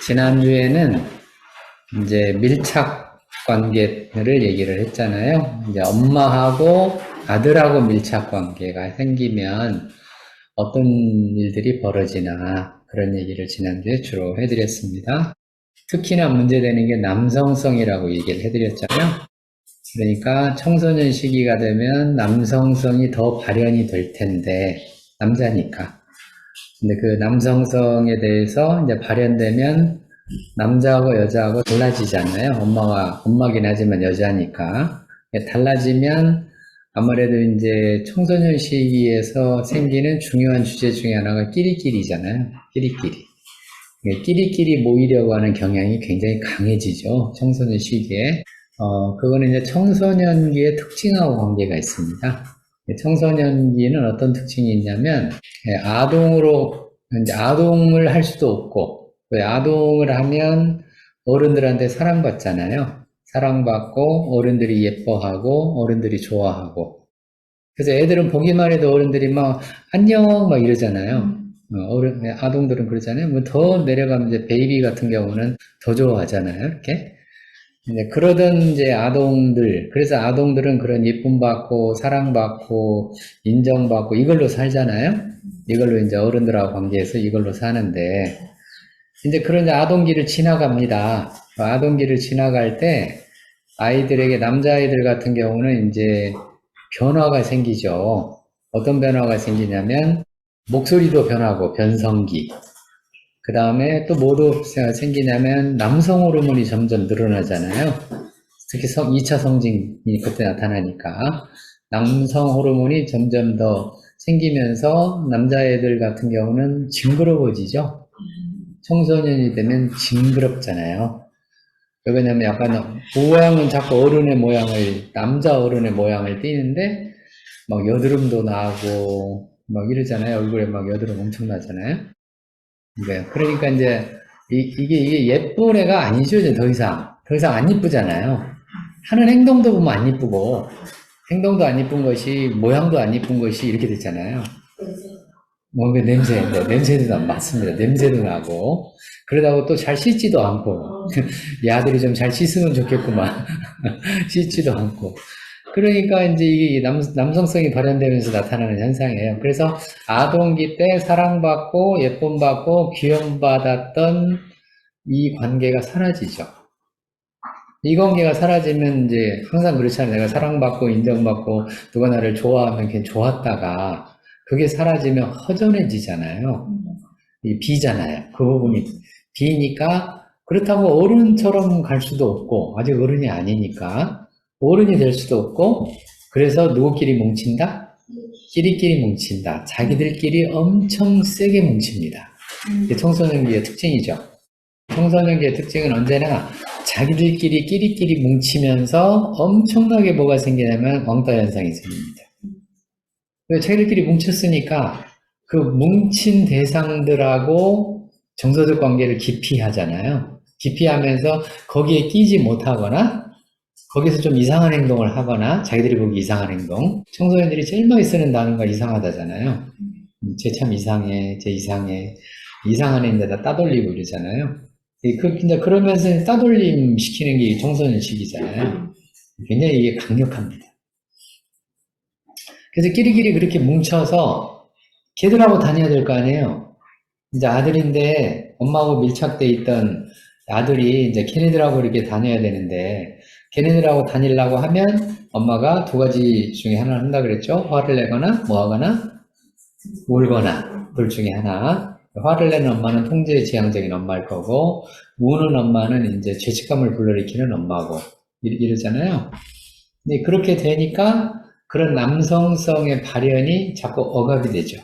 지난주에는 이제 밀착 관계를 얘기를 했잖아요. 이제 엄마하고 아들하고 밀착 관계가 생기면 어떤 일들이 벌어지나 그런 얘기를 지난주에 주로 해드렸습니다. 특히나 문제되는 게 남성성이라고 얘기를 해드렸잖아요. 그러니까 청소년 시기가 되면 남성성이 더 발현이 될 텐데, 남자니까. 근데 그 남성성에 대해서 이제 발현되면 남자하고 여자하고 달라지잖아요. 엄마긴 하지만 여자니까. 달라지면 아무래도 이제 청소년 시기에서 생기는 중요한 주제 중에 하나가 끼리끼리잖아요. 끼리끼리 모이려고 하는 경향이 굉장히 강해지죠. 청소년 시기에. 그거는 이제 청소년기의 특징하고 관계가 있습니다. 청소년기는 어떤 특징이 있냐면, 이제 아동을 할 수도 없고, 왜 아동을 하면 어른들한테 사랑받잖아요. 사랑받고, 어른들이 예뻐하고, 어른들이 좋아하고. 그래서 애들은 보기만 해도 어른들이 막, 안녕! 막 이러잖아요. 아동들은 그러잖아요. 뭐 더 내려가면 이제 베이비 같은 경우는 더 좋아하잖아요. 이렇게. 그러던 이제 아동들, 그래서 아동들은 그런 예쁨 받고, 사랑받고, 인정받고, 이걸로 살잖아요? 이걸로 이제 어른들하고 관계해서 이걸로 사는데, 이제 그런 이제 아동기를 지나갑니다. 아동기를 지나갈 때, 아이들에게, 남자아이들 같은 경우는 이제 변화가 생기죠. 어떤 변화가 생기냐면, 목소리도 변하고, 변성기. 그 다음에 또 뭐도 생기냐면 남성 호르몬이 점점 늘어나잖아요. 특히 2차 성징이 그때 나타나니까 남성 호르몬이 점점 더 생기면서 남자애들 같은 경우는 징그러워지죠. 청소년이 되면 징그럽잖아요. 왜 그러냐면 약간 모양은 자꾸 남자 어른의 모양을 띠는데 막 여드름도 나고 막 이러잖아요. 얼굴에 막 여드름 엄청 나잖아요. 네, 그러니까 이제 이게 예쁜 애가 아니죠. 이제 더 이상 안 이쁘잖아요. 하는 행동도 보면 안 이쁘고 행동도 안 이쁜 것이 모양도 안 이쁜 것이 이렇게 됐잖아요. 그 냄새도 맞습니다. 냄새도 나고 그러다고 또 잘 씻지도 않고 이 아들이 좀 잘 씻으면 좋겠구만. 씻지도 않고 그러니까 이제 이게 남성성이 발현되면서 나타나는 현상이에요. 그래서 아동기 때 사랑받고 예쁨받고 귀염받았던 이 관계가 사라지죠. 이 관계가 사라지면 이제 항상 그렇잖아요. 내가 사랑받고 인정받고 누가 나를 좋아하면 그냥 좋았다가 그게 사라지면 허전해지잖아요. 비잖아요. 그 부분이 비니까 그렇다고 어른처럼 갈 수도 없고 아직 어른이 아니니까 어른이 될 수도 없고 그래서 누구끼리 뭉친다? 끼리끼리 뭉친다. 자기들끼리 엄청 세게 뭉칩니다. 이게 청소년기의 특징이죠. 청소년기의 특징은 언제나 자기들끼리 끼리끼리 뭉치면서 엄청나게 뭐가 생기냐면 왕따 현상이 생깁니다. 자기들끼리 뭉쳤으니까 그 뭉친 대상들하고 정서적 관계를 깊이 하잖아요. 깊이 하면서 거기에 끼지 못하거나 거기서 좀 이상한 행동을 하거나 자기들이 보기 이상한 행동. 청소년들이 제일 많이 쓰는 단어가 이상하다잖아요. 쟤 참 이상해, 쟤 이상해. 이상한 애인데다 따돌리고 이러잖아요. 그러면서 따돌림 시키는 게 청소년 시기잖아요. 굉장히 이게 강력합니다. 그래서 끼리끼리 그렇게 뭉쳐서 걔들하고 다녀야 될 거 아니에요. 이제 아들인데 엄마하고 밀착돼 있던 아들이 이제 걔네들하고 이렇게 다녀야 되는데 걔네들하고 다니려고 하면 엄마가 두 가지 중에 하나를 한다 그랬죠. 화를 내거나 뭐 하거나 울거나 둘 중에 하나. 화를 내는 엄마는 통제지향적인 엄마일 거고 우는 엄마는 이제 죄책감을 불러일으키는 엄마고 이러잖아요. 근데 그렇게 되니까 그런 남성성의 발현이 자꾸 억압이 되죠.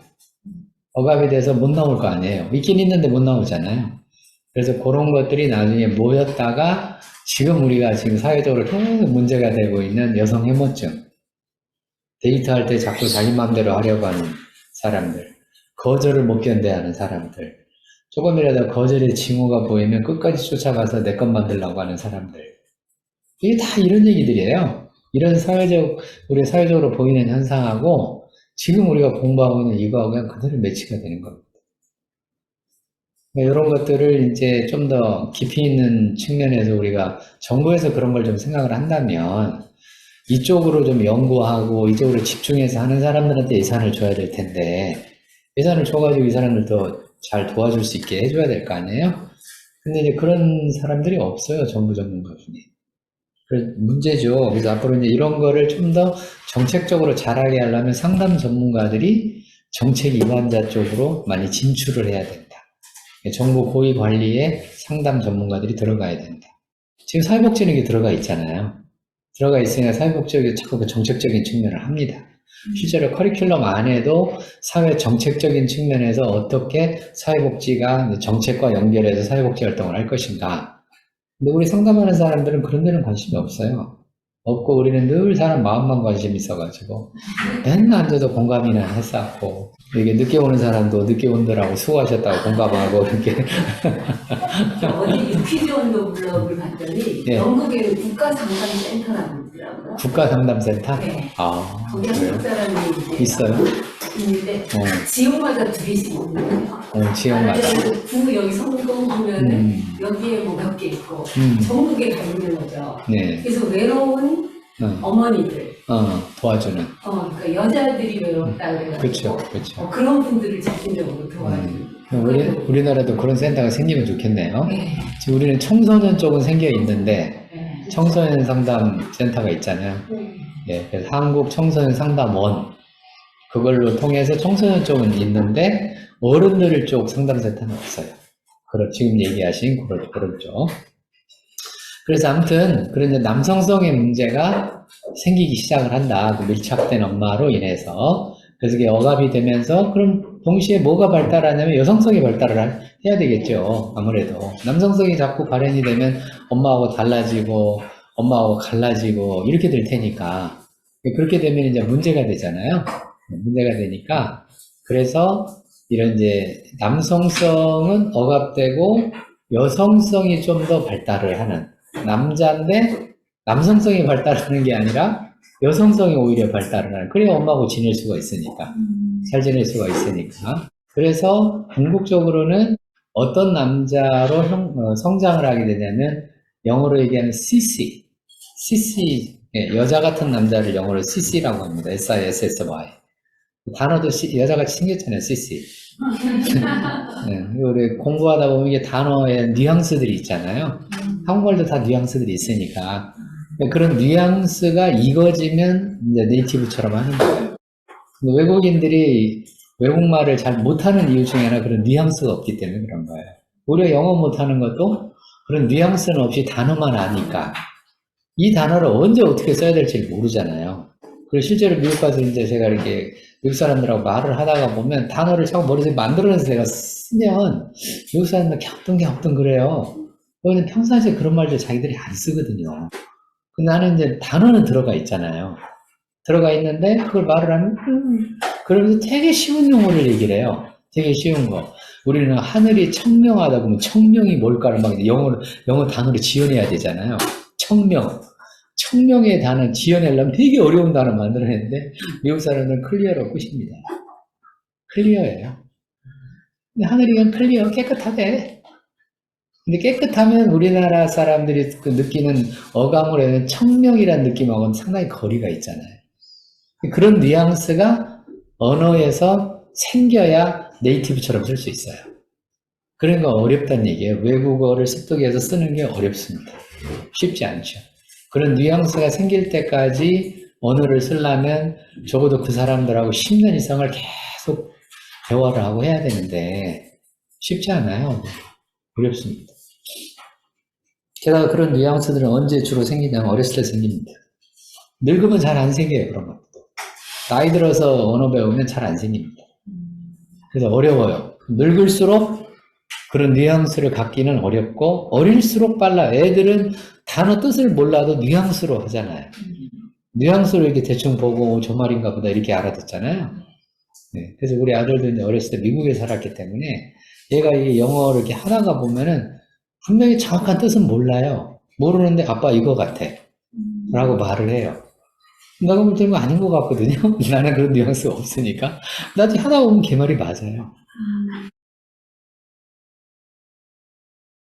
억압이 돼서 못 나올 거 아니에요. 있긴 있는데 못 나오잖아요. 그래서 그런 것들이 나중에 모였다가 우리가 지금 사회적으로 계속 문제가 되고 있는 여성 혐오증. 데이트할 때 자꾸 자기 마음대로 하려고 하는 사람들. 거절을 못 견뎌하는 사람들. 조금이라도 거절의 징후가 보이면 끝까지 쫓아가서 내 것 만들려고 하는 사람들. 이게 다 이런 얘기들이에요. 이런 우리 사회적으로 보이는 현상하고 지금 우리가 공부하고 있는 이거하고 그냥 그대로 매치가 되는 겁니다. 이런 것들을 이제 좀 더 깊이 있는 측면에서 우리가 정부에서 그런 걸 좀 생각을 한다면 이쪽으로 좀 연구하고 이쪽으로 집중해서 하는 사람들한테 예산을 줘야 될 텐데 예산을 줘가지고 이 사람들도 잘 도와줄 수 있게 해줘야 될 거 아니에요? 근데 이제 그런 사람들이 없어요. 정부 전문가 중에. 그래서 문제죠. 그래서 앞으로 이제 이런 거를 좀 더 정책적으로 잘하게 하려면 상담 전문가들이 정책 이관자 쪽으로 많이 진출을 해야 된다. 정부 고위 관리에 상담 전문가들이 들어가야 된다. 지금 사회복지는 게 들어가 있잖아요. 들어가 있으니까 사회복지가 자꾸 그 정책적인 측면을 합니다. 실제로 커리큘럼 안에도 사회 정책적인 측면에서 어떻게 사회복지가 정책과 연결해서 사회복지 활동을 할 것인가. 근데 우리 상담하는 사람들은 그런 데는 관심이 없어요. 없고 우리는 늘 사람 마음만 관심이 있어가지고 맨날 앉아서 공감이나 했었고 이게 늦게 오는 사람도 늦게 온더라고 수고하셨다고 공감하고 이렇게 어디 유퀴즈 온도 블럭을 봤더니 네. 영국에는 국가상담센터라고 있더라고요. 국가상담센터? 네. 아, 거기 그래요? 한국 사람이 이제 있어요? 있는데 지역마다 둘이씩 있는 거예요. 지역마다. 구 여기 성동 보면은 여기에 뭐 몇 개 있고 전국에 다 있는 거죠. 네. 그래서 외로운 어머니들, 도와주는. 그러니까 여자들이 외롭다 그래가지고 그렇죠, 그렇죠. 그런 분들을 집중적으로 도와주는. 우리나라도 그런 센터가 생기면 좋겠네요. 네. 지금 우리는 청소년 쪽은 생겨 있는데 네. 청소년 상담 센터가 있잖아요. 예, 그래서 한국 청소년 상담원 그걸로 통해서 청소년 쪽은 있는데 어른들 쪽 상담센터는 없어요. 지금 얘기하신 그런 쪽. 그래서 아무튼 그런 이제 남성성의 문제가 생기기 시작을 한다. 그 밀착된 엄마로 인해서. 그래서 이게 억압이 되면서 그럼 동시에 뭐가 발달하냐면 여성성이 발달을 해야 되겠죠. 아무래도 남성성이 자꾸 발현이 되면 엄마하고 달라지고 엄마하고 갈라지고 이렇게 될 테니까 그렇게 되면 이제 문제가 되잖아요. 문제가 되니까 그래서 이런 이제 남성성은 억압되고 여성성이 좀 더 발달을 하는 남자인데 남성성이 발달하는 게 아니라 여성성이 오히려 발달을 하는 그래야 엄마하고 지낼 수가 있으니까 잘 지낼 수가 있으니까 그래서 궁극적으로는 어떤 남자로 성장을 하게 되냐면 영어로 얘기하면 CC 예, 여자 같은 남자를 영어로 CC라고 합니다. SISSY 단어도 여자같이 생겼잖아요. CC 네, 우리 공부하다 보면 이게 단어의 뉘앙스들이 있잖아요. 한국말도 다 뉘앙스들이 있으니까 그런 뉘앙스가 익어지면 이제 네이티브처럼 하는 거예요. 근데 외국인들이 외국말을 잘 못하는 이유 중에 하나 그런 뉘앙스가 없기 때문에 그런 거예요. 우리가 영어 못하는 것도 그런 뉘앙스는 없이 단어만 아니까 이 단어를 언제 어떻게 써야 될지 모르잖아요. 그리고 실제로 미국 가서 이제 제가 이렇게 미국 사람들하고 말을 하다가 보면 단어를 자꾸 머릿속에 만들어내서 내가 쓰면 미국 사람들 갸우뚱 그래요. 왜냐면 평상시에 그런 말들 자기들이 안 쓰거든요. 근데 나는 이제 단어는 들어가 있잖아요. 들어가 있는데 그걸 말을 하면 그러면서 되게 쉬운 용어를 얘기를 해요. 되게 쉬운 거. 우리는 하늘이 청명하다 그러면 청명이 뭘까를 막 영어 단어로 지어내야 되잖아요. 청명의 단어 지어내려면 되게 어려운 단어 만들어냈는데 미국 사람들은 클리어로 끝입니다. 클리어예요. 근데 하늘이 그냥 클리어 깨끗하대. 근데 깨끗하면 우리나라 사람들이 그 느끼는 어감으로 해는 청명이라는 느낌하고는 상당히 거리가 있잖아요. 그런 뉘앙스가 언어에서 생겨야 네이티브처럼 쓸 수 있어요. 그러니까 어렵다는 얘기예요. 외국어를 습득해서 쓰는 게 어렵습니다. 쉽지 않죠. 그런 뉘앙스가 생길 때까지 언어를 쓰려면 적어도 그 사람들하고 10년 이상을 계속 대화를 하고 해야 되는데 쉽지 않아요. 어렵습니다. 게다가 그런 뉘앙스들은 언제 주로 생기냐면 어렸을 때 생깁니다. 늙으면 잘 안 생겨요. 그런 것도. 나이 들어서 언어 배우면 잘 안 생깁니다. 그래서 어려워요. 늙을수록 그런 뉘앙스를 갖기는 어렵고 어릴수록 빨라. 애들은 단어 뜻을 몰라도 뉘앙스로 하잖아요. 뉘앙스로 이렇게 대충 보고 저 말인가 보다 이렇게 알아듣잖아요. 네, 그래서 우리 아들도 이제 어렸을 때 미국에 살았기 때문에 얘가 이 영어를 이렇게 하다가 보면은 분명히 정확한 뜻은 몰라요. 모르는데 아빠 이거 같아 라고 말을 해요. 내가 볼 때는 아닌 것 같거든요. 나는 그런 뉘앙스가 없으니까. 나중에 하다 보면 걔 말이 맞아요.